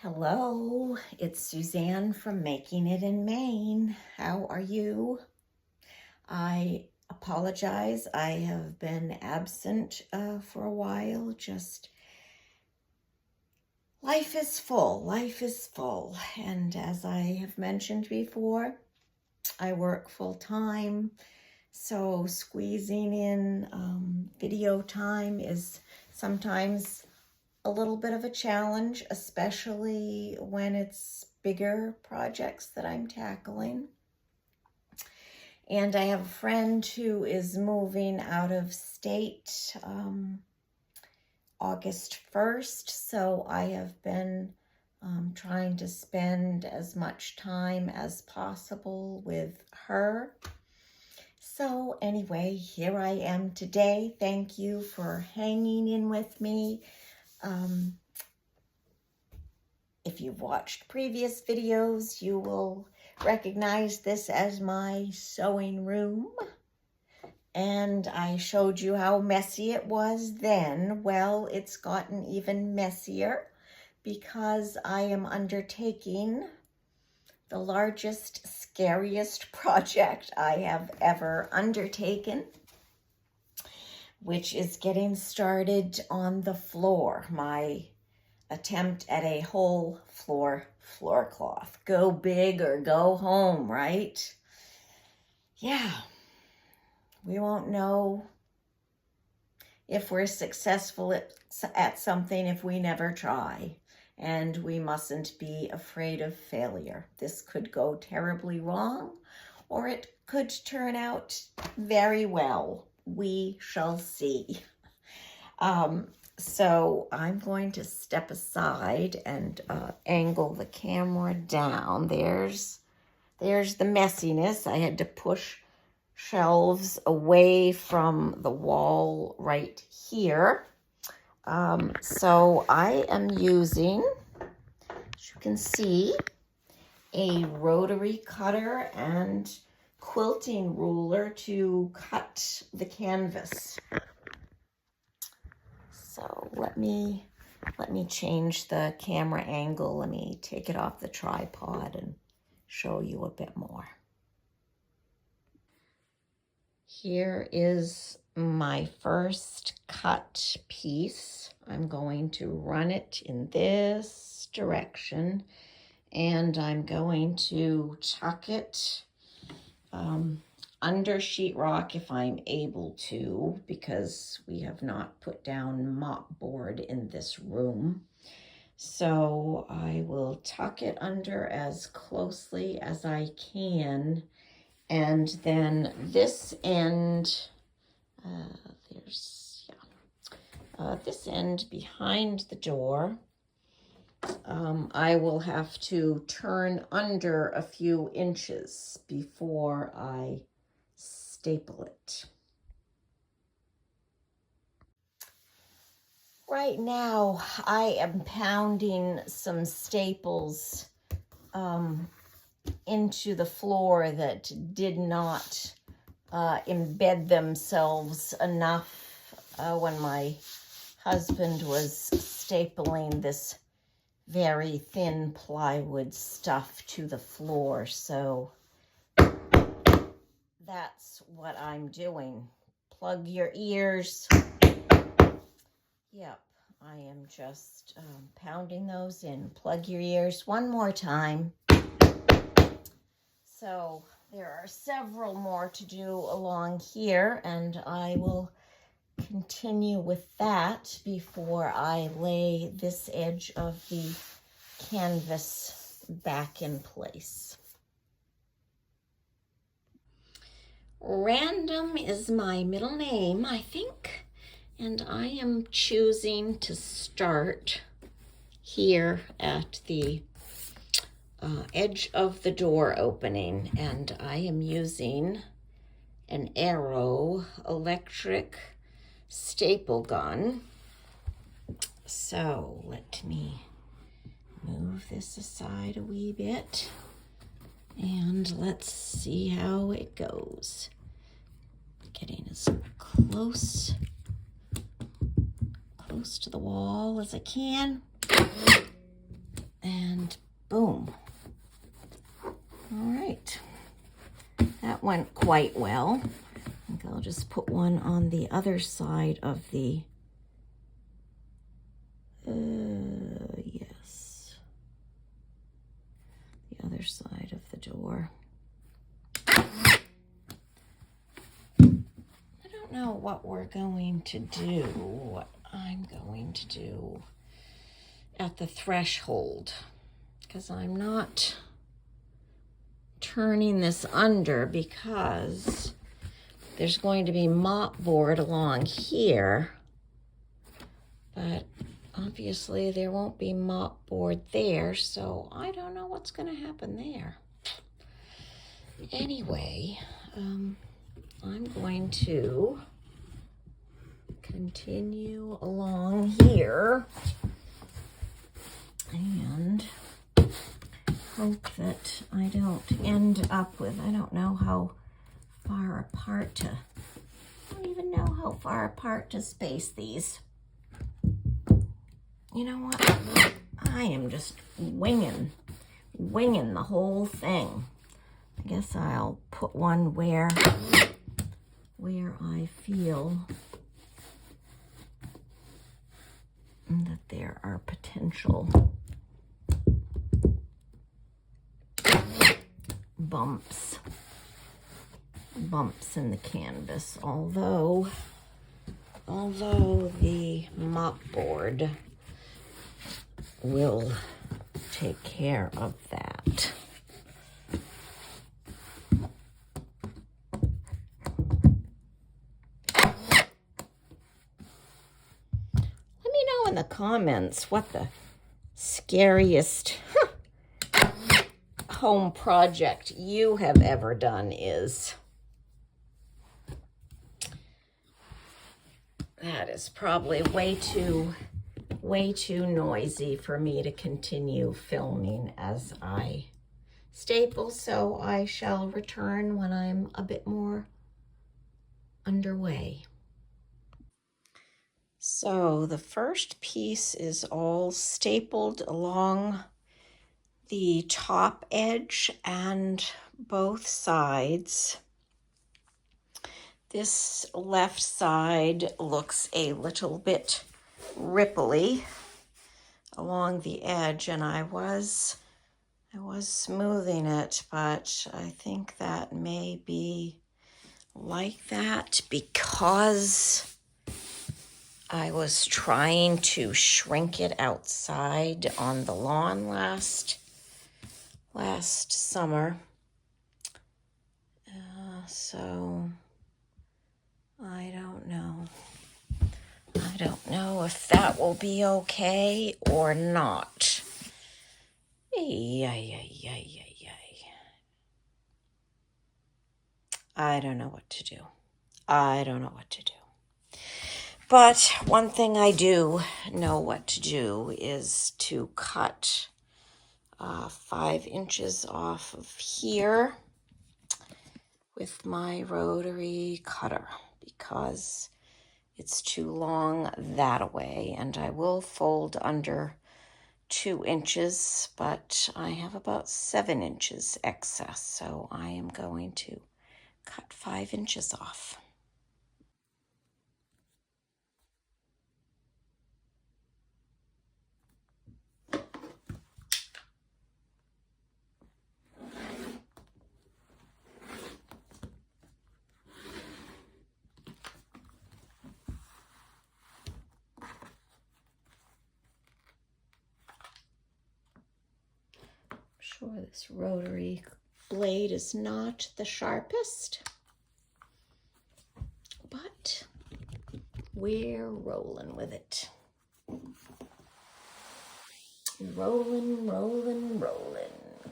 Hello, it's Suzanne from Making It in Maine. How are you? I apologize. I have been absent for a while. Just life is full. Life is full. And as I have mentioned before, I work full time. So squeezing in video time is sometimes a little bit of a challenge, especially when it's bigger projects that I'm tackling. And I have a friend who is moving out of state August 1st, so I have been trying to spend as much time as possible with her. So anyway, here I am today. Thank you for hanging in with me. If you've watched previous videos, you will recognize this as my sewing room. And I showed you how messy it was then. Well, it's gotten even messier because I am undertaking the largest, scariest project I have ever undertaken, which is getting started on the floor. My attempt at a whole floorcloth. Go big or go home, right? Yeah. We won't know if we're successful at something if we never try. And we mustn't be afraid of failure. This could go terribly wrong, or it could turn out very well. We shall see. So I'm going to step aside and angle the camera down. There's the messiness. I had to push shelves away from the wall right here. So I am using, as you can see, a rotary cutter and quilting ruler to cut the canvas. So let me change the camera angle. Let me take it off the tripod and show you a bit more. Here is my first cut piece. I'm going to run it in this direction, and I'm going to tuck it under sheetrock if I'm able to, because we have not put down mopboard in this room. So I will tuck it under as closely as I can. And then this end, this end behind the door, I will have to turn under a few inches before I staple it. Right now, I am pounding some staples into the floor that did not embed themselves enough when my husband was stapling this very thin plywood stuff to the floor. So that's what I'm doing. Plug your ears. Yep, I am just pounding those in. Plug your ears one more time. So there are several more to do along here, and I will continue with that before I lay this edge of the canvas back in place. Random is my middle name, I think, and I am choosing to start here at the edge of the door opening, and I am using an Arrow electric staple gun. So let me move this aside a wee bit, and let's see how it goes. Getting as close to the wall as I can. And Boom. All right. That went quite well. I think I'll just put one on the other side of the, yes, the other side of the door. I don't know what we're going to do, what I'm going to do at the threshold, because I'm not turning this under because there's going to be mopboard along here, but obviously there won't be mopboard there, so I don't know what's going to happen there. Anyway, I'm going to continue along here and hope that I don't end up with, I don't know how far apart to, I don't even know how far apart to space these. You know what? I am just winging the whole thing. I guess I'll put one where I feel that there are potential bumps in the canvas, although the mopboard will take care of that. Let me know in the comments what the scariest home project you have ever done is. That is probably way too noisy for me to continue filming as I staple, so I shall return when I'm a bit more underway. So the first piece is all stapled along the top edge and both sides. This left side looks a little bit ripply along the edge, and I was smoothing it, but I think that may be like that because I was trying to shrink it outside on the lawn last summer. So I don't know. I don't know if that will be okay or not. I don't know what to do. But one thing I do know what to do is to cut 5 inches off of here with my rotary cutter because it's too long that way, and I will fold under 2 inches, but I have about 7 inches excess, so I am going to cut 5 inches off. Sure, this rotary blade is not the sharpest, but we're rolling with it. Rolling.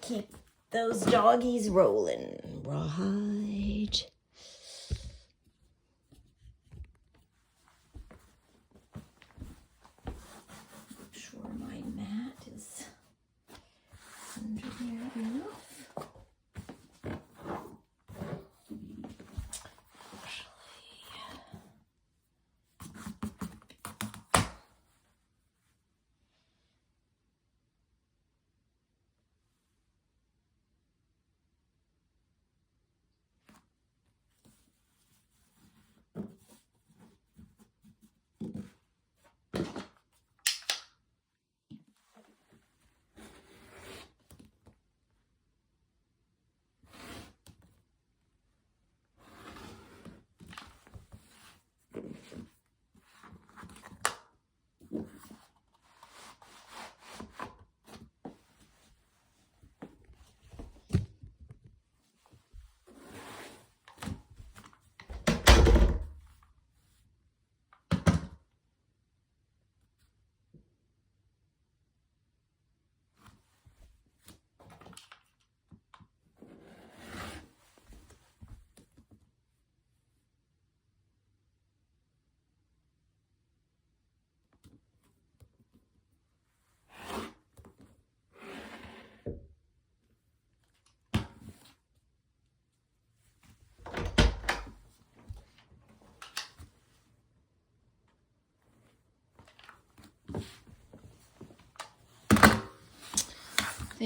Keep those doggies rolling. Right. Make sure my mat is under there enough.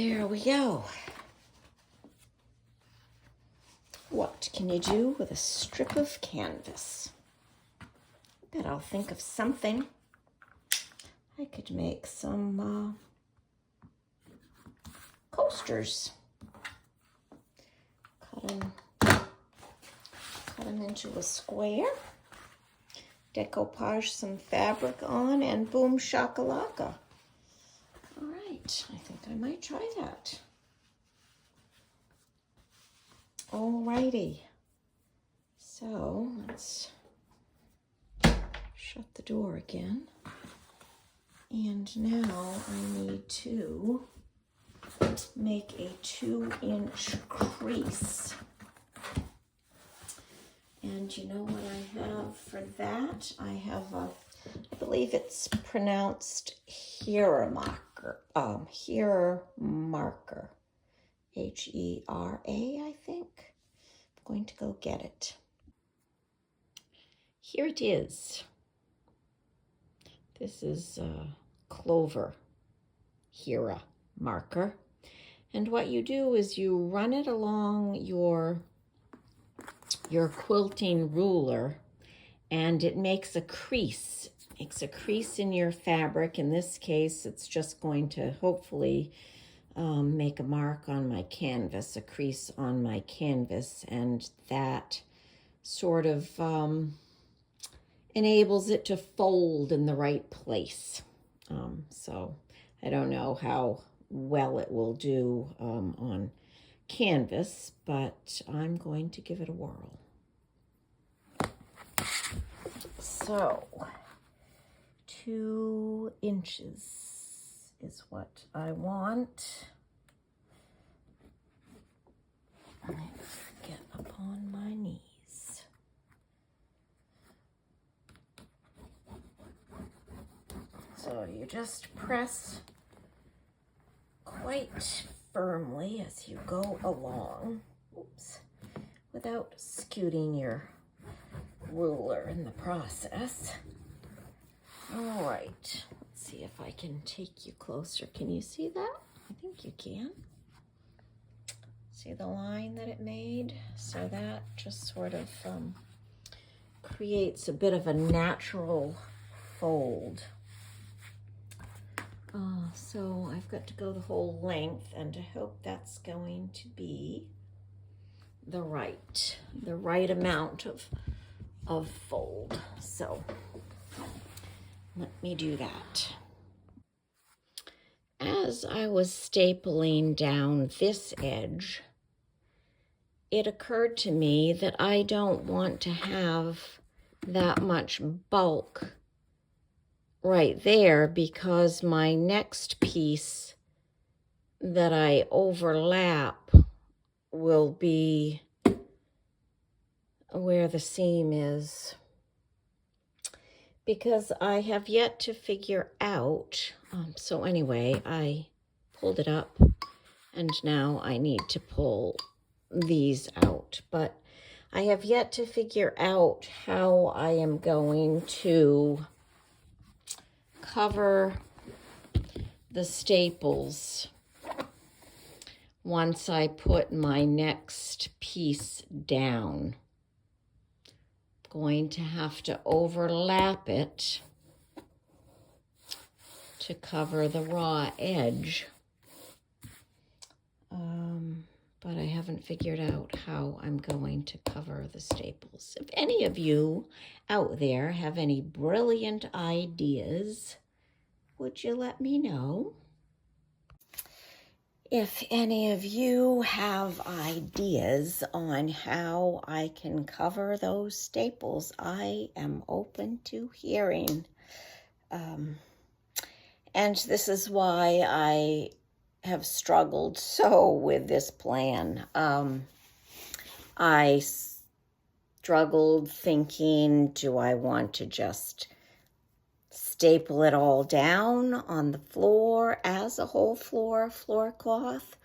There we go. What can you do with a strip of canvas? Bet I'll think of something. I could make some coasters. Cut them into a square. Decoupage some fabric on, and boom shakalaka. All right, I think I might try that. Alrighty, so let's shut the door again. And now I need to make a 2-inch crease. And you know what I have for that? I have I believe it's pronounced Hera marker. Hera marker. H-E-R-A, I think. I'm going to go get it. Here it is. This is Clover Hera marker. And what you do is you run it along your quilting ruler, and it makes a crease. It makes a crease in your fabric. In this case, it's just going to hopefully make a mark on my canvas, a crease on my canvas, and that sort of enables it to fold in the right place. So I don't know how well it will do on canvas, but I'm going to give it a whirl. So 2 inches is what I want. Let's get up on my knees. So you just press quite firmly as you go along, without scooting your ruler in the process. All right, let's see if I can take you closer. Can you see that? I think you can. See the line that it made? So that just sort of creates a bit of a natural fold. So I've got to go the whole length, and I hope that's going to be the right amount of fold. So let me do that. As I was stapling down this edge, it occurred to me that I don't want to have that much bulk right there, because my next piece that I overlap will be where the seam is, because I have yet to figure out, so anyway, I pulled it up, and now I need to pull these out, but I have yet to figure out how I am going to cover the staples once I put my next piece down. I'm going to have to overlap it to cover the raw edge. But I haven't figured out how I'm going to cover the staples. If any of you out there have any brilliant ideas, would you let me know? If any of you have ideas on how I can cover those staples, I am open to hearing. And this is why I have struggled so with this plan. I struggled thinking, do I want to just staple it all down on the floor as a whole floor cloth,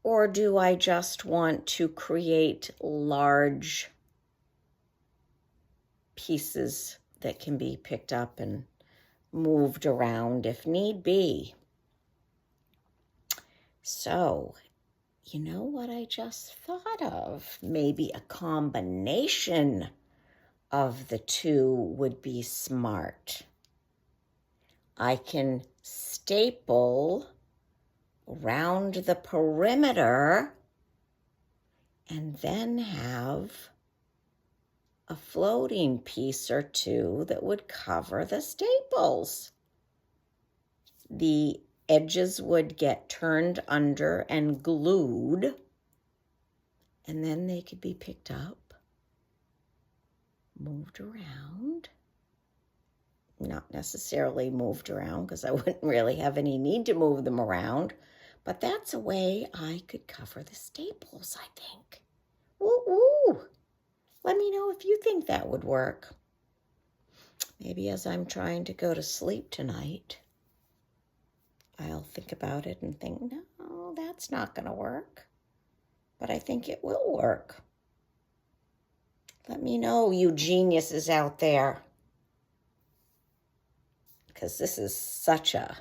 or do I just want to create large pieces that can be picked up and moved around if need be? So, you know what I just thought of? Maybe a combination of the two would be smart. I can staple around the perimeter and then have a floating piece or two that would cover the staples. The edges would get turned under and glued, and then they could be picked up, moved around. Not necessarily moved around because I wouldn't really have any need to move them around, but that's a way I could cover the staples, I think. Woo-woo! Let me know if you think that would work. Maybe as I'm trying to go to sleep tonight, I'll think about it and think, no, that's not going to work. But I think it will work. Let me know, you geniuses out there. Because this is such a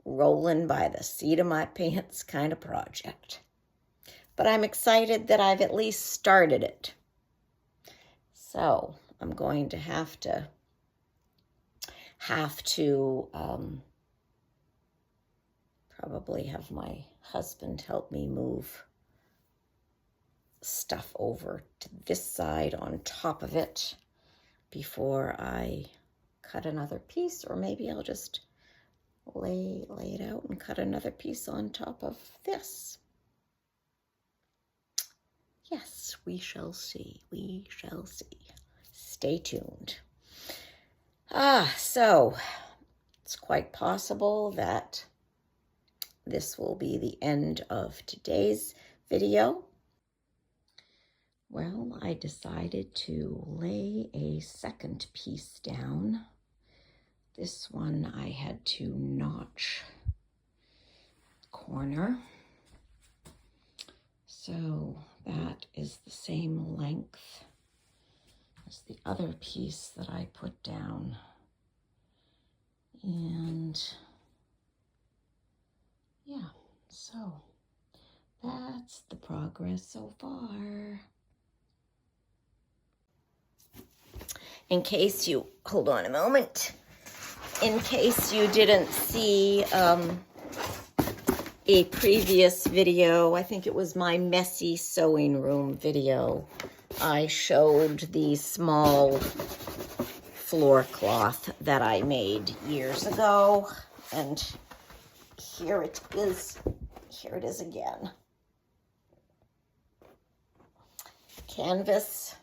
rolling by the seat of my pants kind of project. But I'm excited that I've at least started it. So I'm going to have to probably have my husband help me move stuff over to this side on top of it before I cut another piece, or maybe I'll just lay it out and cut another piece on top of this. Yes, we shall see. We shall see. Stay tuned. So it's quite possible that this will be the end of today's video. Well, I decided to lay a second piece down. This one I had to notch the corner. So that is the same length as the other piece that I put down. And yeah, so that's the progress so far. In case you, hold on a moment. In case you didn't see a previous video, I think it was my messy sewing room video, I showed the small floor cloth that I made years ago, and here it is again. Canvas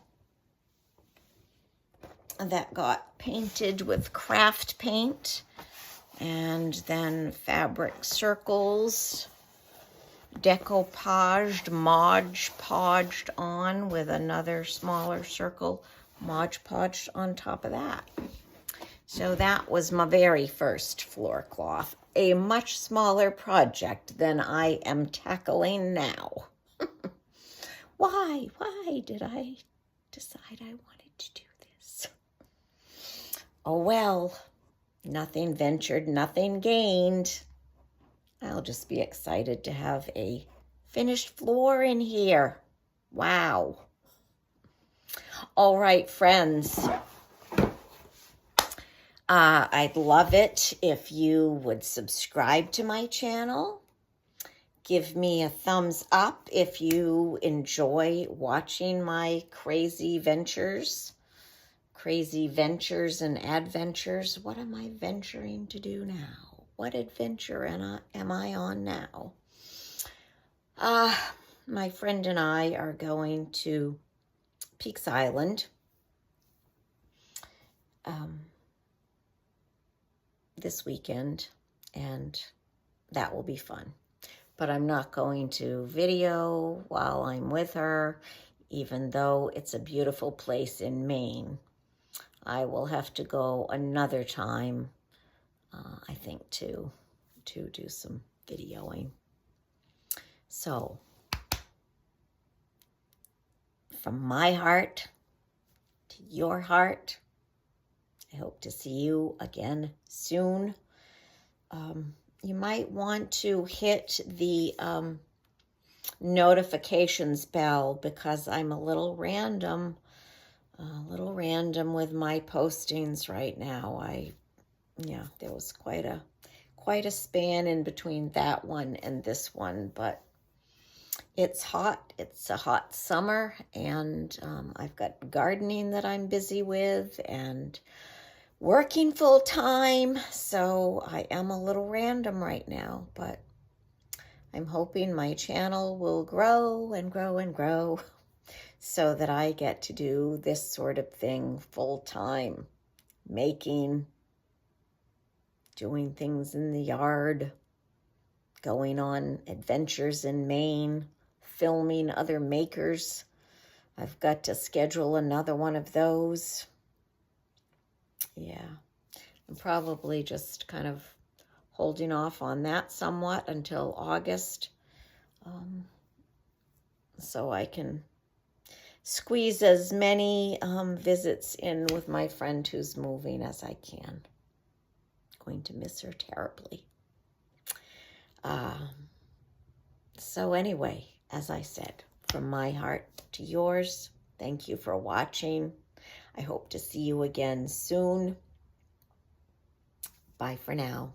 that got painted with craft paint, and then fabric circles, decoupaged, Mod Podged on with another smaller circle, Mod Podged on top of that. So that was my very first floor cloth, a much smaller project than I am tackling now. Why did I decide I wanted to do this? Oh well, nothing ventured, nothing gained. I'll just be excited to have a finished floor in here. Wow. All right, friends. I'd love it if you would subscribe to my channel. Give me a thumbs up if you enjoy watching my crazy ventures and adventures. What am I venturing to do now? What adventure am I on now? My friend and I are going to Peaks Island this weekend, and that will be fun. But I'm not going to video while I'm with her, even though it's a beautiful place in Maine. I will have to go another time, I think, to do some videoing. So, from my heart to your heart, I hope to see you again soon. you might want to hit the notifications bell, because I'm a little random with my postings right now. Yeah, there was quite a span in between that one and this one, but it's hot. It's a hot summer, and I've got gardening that I'm busy with and working full time, so I am a little random right now, but I'm hoping my channel will grow and grow and grow so that I get to do this sort of thing full time, making, doing things in the yard, going on adventures in Maine, filming other makers. I've got to schedule another one of those. Yeah, I'm probably just kind of holding off on that somewhat until August, so I can squeeze as many visits in with my friend who's moving as I can. Going to miss her terribly. So anyway, as I said, from my heart to yours, thank you for watching. I hope to see you again soon. Bye for now.